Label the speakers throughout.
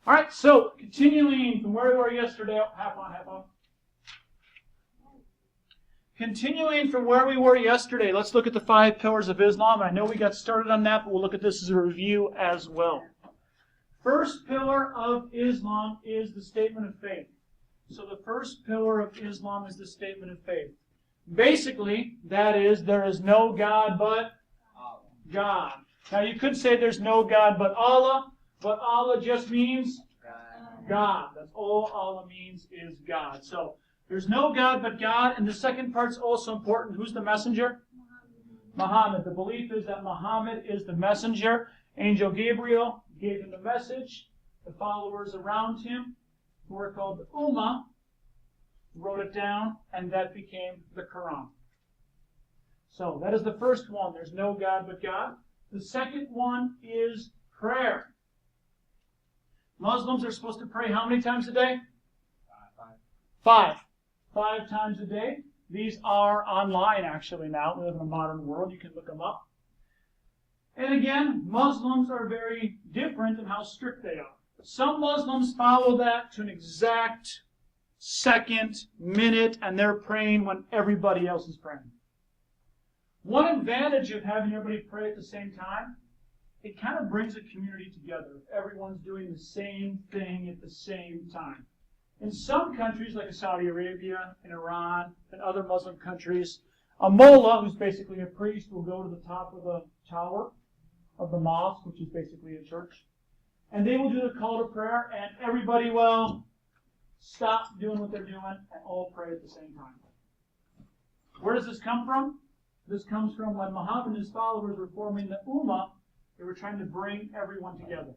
Speaker 1: All right, so continuing from where we were yesterday, half on. Continuing from where we were yesterday, let's look at the 5 pillars of Islam. I know we got started on that, but we'll look at this as a review as well. First pillar of Islam is the statement of faith. So the first pillar of Islam is the statement of faith. Basically, that is, there is no God but God. Now you could say there's no God but Allah just means God. That's all Allah means is God. So there's no God but God, and the second part's also important. Who's the messenger? Muhammad. The belief is that Muhammad is the messenger. Angel Gabriel gave him the message. The followers around him, who are called the Ummah, wrote it down, and that became the Quran. So that is the first one. There's no God but God. The second one is prayer. Muslims are supposed to pray how many times a day? 5. 5 times a day. These are online actually now. We live in a modern world. You can look them up. And again, Muslims are very different in how strict they are. Some Muslims follow that to an exact second, minute, and they're praying when everybody else is praying. One advantage of having everybody pray at the same time, it kind of brings a community together. Everyone's doing the same thing at the same time. In some countries, like Saudi Arabia and Iran and other Muslim countries, a mullah, who's basically a priest, will go to the top of the tower of the mosque, which is basically a church, and they will do the call to prayer, and everybody will stop doing what they're doing and all pray at the same time. Where does this come from? This comes from when Muhammad and his followers were forming the Ummah. They were trying to bring everyone together.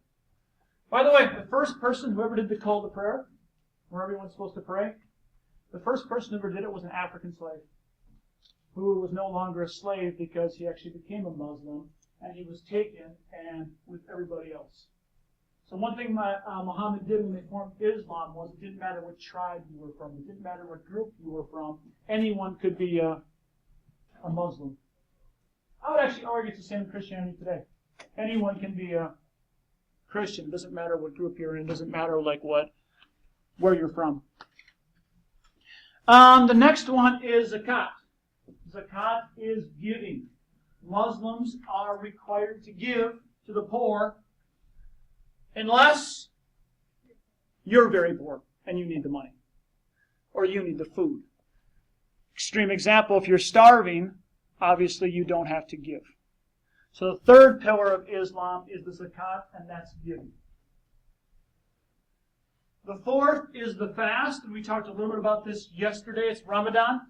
Speaker 1: By the way, the first person who ever did the call to prayer, where everyone's supposed to pray, the first person who ever did it was an African slave, who was no longer a slave because he actually became a Muslim, and he was taken and with everybody else. So one thing Muhammad did when they formed Islam was it didn't matter what tribe you were from, it didn't matter what group you were from, anyone could be a Muslim. I would actually argue it's the same in Christianity today. Anyone can be a Christian. It doesn't matter what group you're in. It doesn't matter where you're from. The next one is zakat. Zakat is giving. Muslims are required to give to the poor unless you're very poor and you need the money or you need the food. Extreme example, if you're starving, obviously you don't have to give. So the third pillar of Islam is the zakat, and that's giving. The fourth is the fast, and we talked a little bit about this yesterday. It's Ramadan.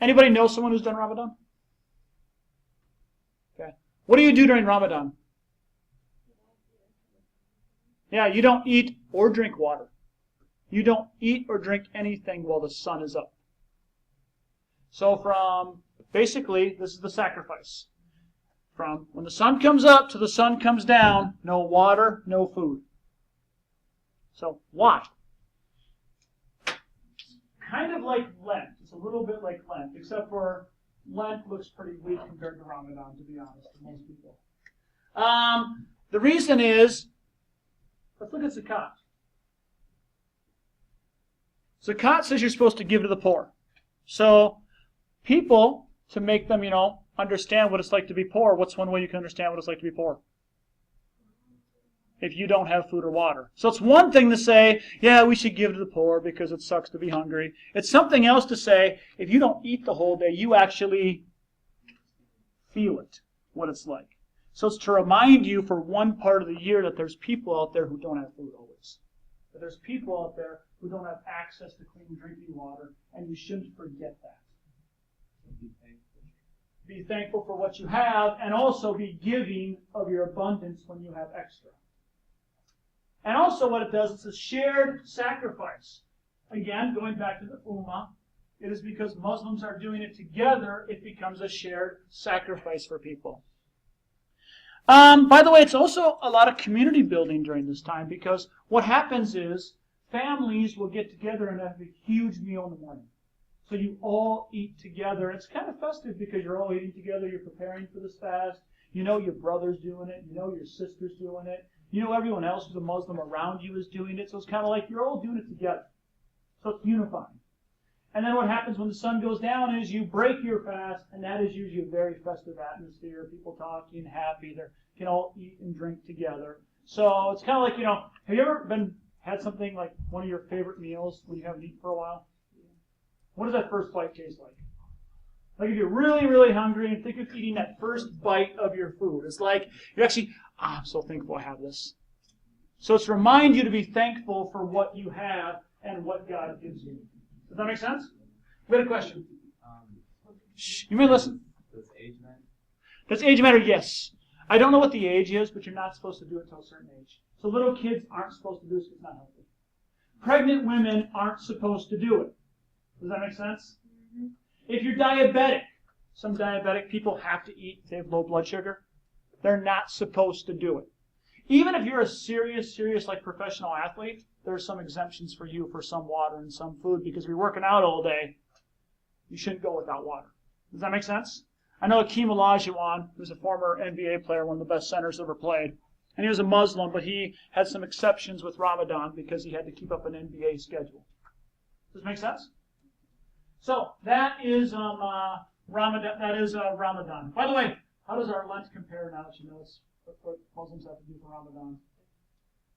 Speaker 1: Anybody know someone who's done Ramadan? Okay. What do you do during Ramadan? Yeah, you don't eat or drink water. You don't eat or drink anything while the sun is up. So basically, this is the sacrifice. From when the sun comes up to the sun comes down, no water, no food. So why? Kind of like Lent. It's a little bit like Lent, except for Lent looks pretty weak compared to Ramadan, to be honest, to most people. The reason is, let's look at zakat. Zakat says you're supposed to give to the poor. So people, to make them, understand what it's like to be poor, what's one way you can understand what it's like to be poor? If you don't have food or water. So it's one thing to say, yeah, we should give to the poor because it sucks to be hungry. It's something else to say, if you don't eat the whole day, you actually feel it, what it's like. So it's to remind you for one part of the year that there's people out there who don't have food always. That there's people out there who don't have access to clean drinking water, and you shouldn't forget that. Be thankful for what you have, and also be giving of your abundance when you have extra. And also what it does, it's a shared sacrifice. Again, going back to the Ummah, it is because Muslims are doing it together, it becomes a shared sacrifice for people. By the way, it's also a lot of community building during this time, because what happens is families will get together and have a huge meal in the morning. So you all eat together. It's kind of festive because you're all eating together, you're preparing for this fast. You know your brother's doing it, you know your sister's doing it. You know everyone else who's a Muslim around you is doing it, so it's kind of like you're all doing it together. So it's unifying. And then what happens when the sun goes down is you break your fast, and that is usually a very festive atmosphere. People talking, happy. They can all eat and drink together. So it's kind of like, have you ever had something like one of your favorite meals when you haven't eaten for a while? What does that first bite taste like? Like if you're really, really hungry and think of eating that first bite of your food. It's like you're actually, I'm so thankful I have this. So it's to remind you to be thankful for what you have and what God gives you. Does that make sense? We had a question. Shh, you may listen.
Speaker 2: Does age matter?
Speaker 1: Does age matter? Yes. I don't know what the age is, but you're not supposed to do it until a certain age. So little kids aren't supposed to do it because it's not healthy. Pregnant women aren't supposed to do it. Does that make sense? Mm-hmm. If you're diabetic, some diabetic people have to eat if they have low blood sugar. They're not supposed to do it. Even if you're a serious like professional athlete, there are some exemptions for you for some water and some food, because if you're working out all day, you shouldn't go without water. Does that make sense? I know Akeem Olajuwon, who's a former NBA player, one of the best centers ever played, and he was a Muslim, but he had some exceptions with Ramadan because he had to keep up an NBA schedule. Does this make sense? So that is Ramadan. That is Ramadan. By the way, how does our Lent compare now that you know it's what Muslims have to do for Ramadan?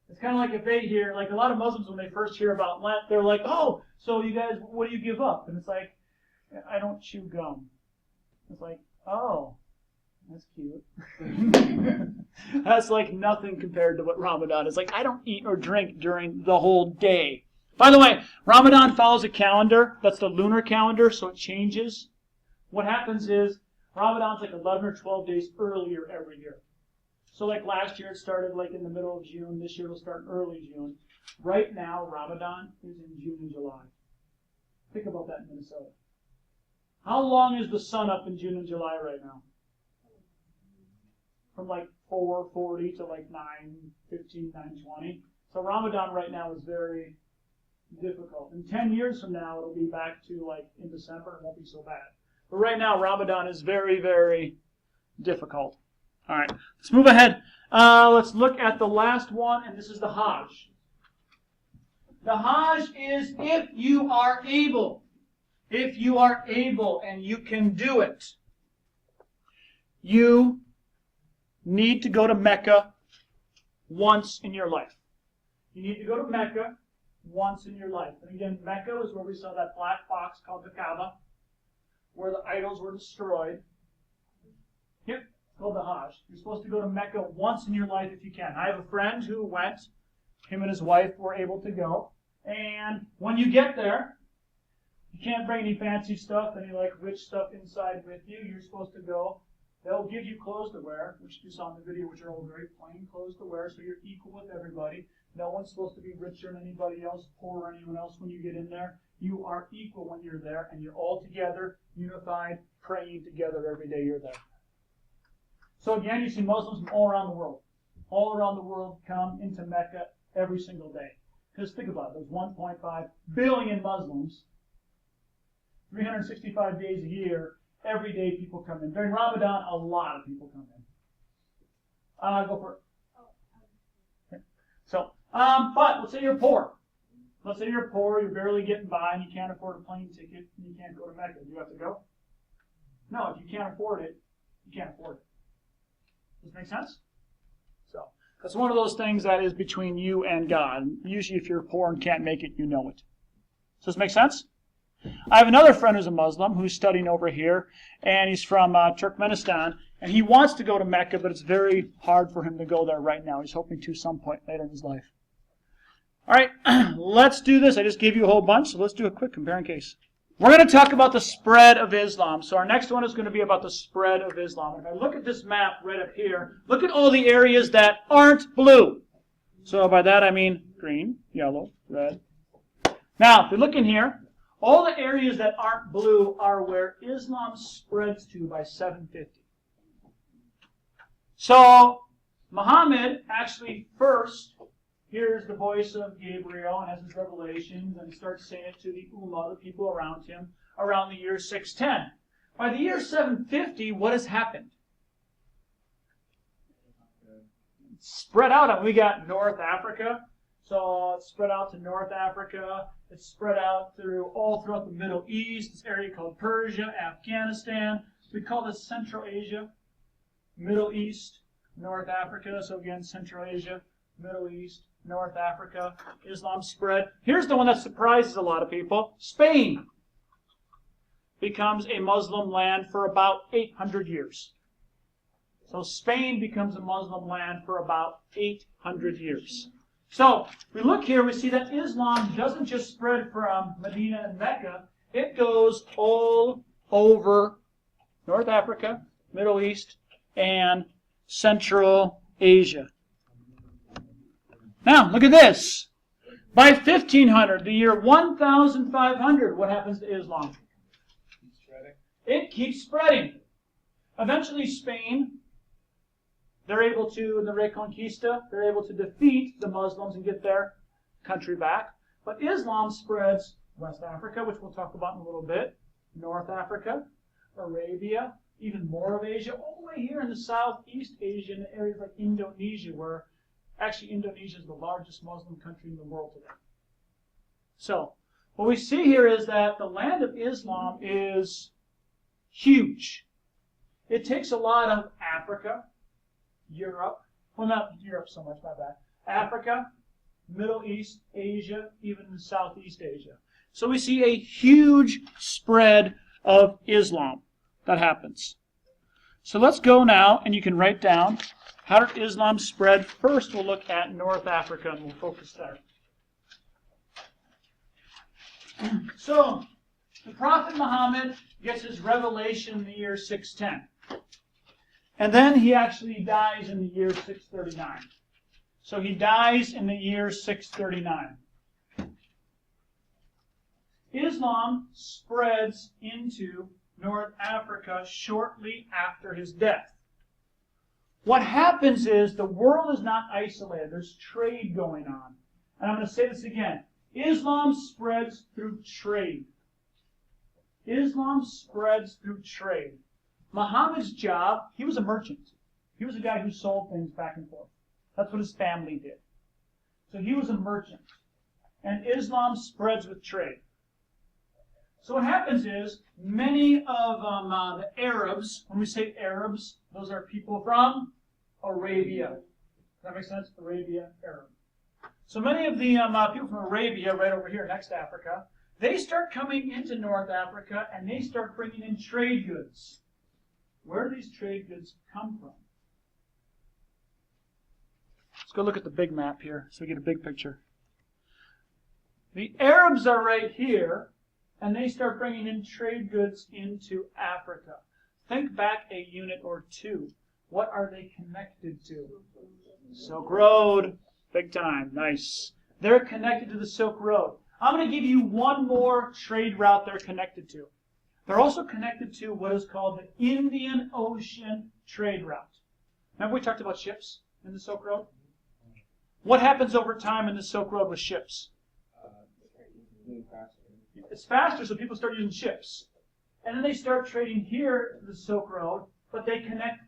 Speaker 1: It's kind of like if they hear, like a lot of Muslims when they first hear about Lent, they're like, oh, so you guys, what do you give up? And it's like, I don't chew gum. It's like, oh, that's cute. That's like nothing compared to what Ramadan is. Like, I don't eat or drink during the whole day. By the way, Ramadan follows a calendar. That's the lunar calendar, so it changes. What happens is, Ramadan's like 11 or 12 days earlier every year. So like last year it started like in the middle of June. This year it'll start in early June. Right now, Ramadan is in June and July. Think about that in Minnesota. How long is the sun up in June and July right now? From like 4:40 to like 9:15, 9:20. So Ramadan right now is very difficult. In 10 years from now, it'll be back to like in December. It won't be so bad. But right now, Ramadan is very, very difficult. All right, let's move ahead. Let's look at the last one, and this is the Hajj. The Hajj is if you are able. If you are able and you can do it, you need to go to Mecca once in your life. You need to go to Mecca once in your life. And again, Mecca is where we saw that black box called the Kaaba, where the idols were destroyed. Yep, it's called the Hajj. You're supposed to go to Mecca once in your life if you can. I have a friend who went. Him and his wife were able to go. And when you get there, you can't bring any fancy stuff, any like rich stuff inside with you. You're supposed to go. They'll give you clothes to wear, which you saw in the video, which are all very plain clothes to wear, so you're equal with everybody. No one's supposed to be richer than anybody else, poorer than anyone else when you get in there. You are equal when you're there, and you're all together, unified, praying together every day you're there. So again, you see Muslims from all around the world. All around the world come into Mecca every single day. Because think about it, there's 1.5 billion Muslims, 365 days a year, every day people come in. During Ramadan, a lot of people come in. Go for it. Okay. So, but let's say you're poor. Let's say you're poor, you're barely getting by, and you can't afford a plane ticket, and you can't go to Mecca. Do you have to go? No, if you can't afford it, you can't afford it. Does that make sense? So, that's one of those things that is between you and God. Usually if you're poor and can't make it, you know it. Does this make sense? I have another friend who's a Muslim who's studying over here, and he's from Turkmenistan, and he wants to go to Mecca, but it's very hard for him to go there right now. He's hoping to some point later in his life. All right, let's do this. I just gave you a whole bunch, so let's do a quick compare and case. We're going to talk about the spread of Islam. So our next one is going to be about the spread of Islam. If I look at this map right up here, look at all the areas that aren't blue. So by that I mean green, yellow, red. Now, if you look in here, all the areas that aren't blue are where Islam spreads to by 750. So Muhammad actually first hears the voice of Gabriel and has his revelations, and he starts saying it to the Ummah, the people around him, around the year 610. By the year 750, what has happened? spread out. And we got North Africa. So it's spread out to North Africa. It's spread out all throughout the Middle East, this area called Persia, Afghanistan. We call this Central Asia, Middle East, North Africa. So again, Central Asia, Middle East, North Africa. Islam spread. Here's the one that surprises a lot of people. Spain becomes a Muslim land for about 800 years. So Spain becomes a Muslim land for about 800 years. So we look here, we see that Islam doesn't just spread from Medina and Mecca. It goes all over North Africa, Middle East, and Central Asia. Now, look at this. By 1500, the year 1500, what happens to Islam? It keeps spreading. Eventually, Spain, they're able to, in the Reconquista, they're able to defeat the Muslims and get their country back. But Islam spreads West Africa, which we'll talk about in a little bit, North Africa, Arabia, even more of Asia, all the way here in the Southeast Asia, in areas like Indonesia, where actually Indonesia is the largest Muslim country in the world today. So, what we see here is that the land of Islam is huge. It takes a lot of Africa, Europe, well, not Europe so much, my bad. Africa, Middle East, Asia, even Southeast Asia. So we see a huge spread of Islam that happens. So let's go now, and you can write down, how did Islam spread? First, we'll look at North Africa, and we'll focus there. So, the Prophet Muhammad gets his revelation in the year 610. And then he actually dies in the year 639. So he dies in the year 639. Islam spreads into North Africa shortly after his death. What happens is the world is not isolated. There's trade going on. And I'm going to say this again. Islam spreads through trade. Islam spreads through trade. Muhammad's job, he was a merchant. He was a guy who sold things back and forth. That's what his family did. So he was a merchant. And Islam spreads with trade. So what happens is, many of the Arabs, when we say Arabs, those are people from Arabia. Does that make sense? Arabia, Arab. So many of the people from Arabia, right over here next to Africa, they start coming into North Africa and they start bringing in trade goods. Where do these trade goods come from? Let's go look at the big map here so we get a big picture. The Arabs are right here, and they start bringing in trade goods into Africa. Think back a unit or two. What are they connected to? Silk Road. Big time. Nice. They're connected to the Silk Road. I'm going to give you one more trade route they're connected to. They're also connected to what is called the Indian Ocean trade route. Remember we talked about ships in the Silk Road? What happens over time in the Silk Road with ships? It's faster, so people start using ships. And then they start trading here to the Silk Road, but they connect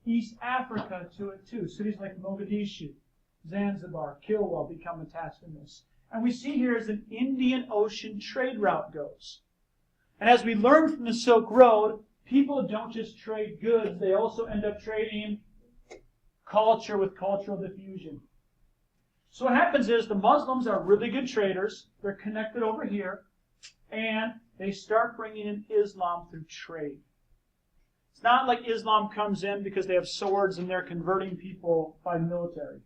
Speaker 1: East Africa to it too. Cities like Mogadishu, Zanzibar, Kilwa become attached in this. And we see here as an Indian Ocean trade route goes. And as we learn from the Silk Road, people don't just trade goods, they also end up trading culture with cultural diffusion. So what happens is the Muslims are really good traders, they're connected over here, and they start bringing in Islam through trade. It's not like Islam comes in because they have swords and they're converting people by military.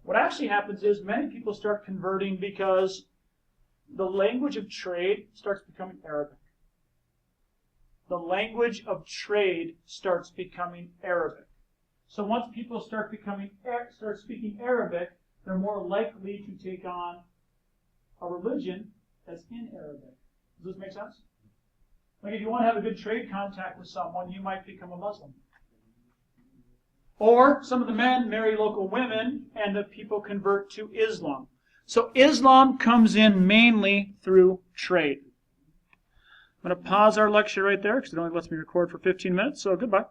Speaker 1: What actually happens is many people start converting because the language of trade starts becoming Arabic. The language of trade starts becoming Arabic. So once people start speaking Arabic, they're more likely to take on a religion that's in Arabic. Does this make sense? Like if you want to have a good trade contact with someone, you might become a Muslim. Or some of the men marry local women and the people convert to Islam. So Islam comes in mainly through trade. I'm going to pause our lecture right there because it only lets me record for 15 minutes, so goodbye.